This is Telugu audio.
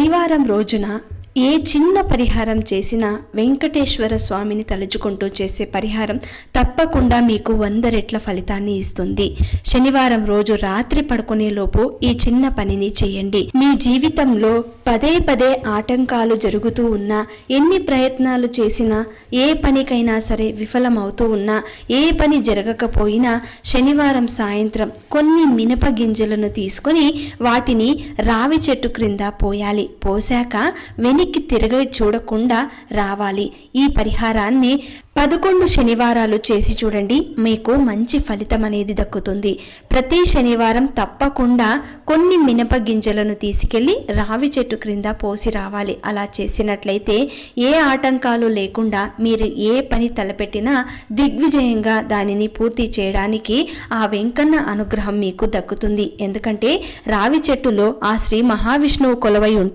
శనివారం రోజున ఏ చిన్న పరిహారం చేసినా వెంకటేశ్వర స్వామిని తలుచుకుంటూ చేసే పరిహారం తప్పకుండా మీకు 100 రెట్ల ఫలితాన్ని ఇస్తుంది. శనివారం రోజు రాత్రి పడుకునేలోపు ఈ చిన్న పనిని చేయండి. మీ జీవితంలో పదే పదే ఆటంకాలు జరుగుతూ ఉన్నా, ఎన్ని ప్రయత్నాలు చేసినా, ఏ పనికైనా సరే విఫలమవుతూ ఉన్నా, ఏ పని జరగకపోయినా శనివారం సాయంత్రం కొన్ని మినప గింజలను తీసుకొని వాటిని రావి చెట్టు క్రింద పోయాలి. పోసాక వెనక్కి తిరిగి చూడకుండా రావాలి. ఈ పరిహారాన్ని 11 శనివారాలు చేసి చూడండి, మీకు మంచి ఫలితం అనేది దక్కుతుంది. ప్రతి శనివారం తప్పకుండా కొన్ని మినప గింజలను తీసుకెళ్లి రావి చెట్టు క్రింద పోసి రావాలి. అలా చేసినట్లయితే ఏ ఆటంకాలు లేకుండా మీరు ఏ పని తలపెట్టినా దిగ్విజయంగా దానిని పూర్తి చేయడానికి ఆ వెంకన్న అనుగ్రహం మీకు దక్కుతుంది. ఎందుకంటే రావి చెట్టులో ఆ శ్రీ మహావిష్ణువు కొలువై ఉంటారు.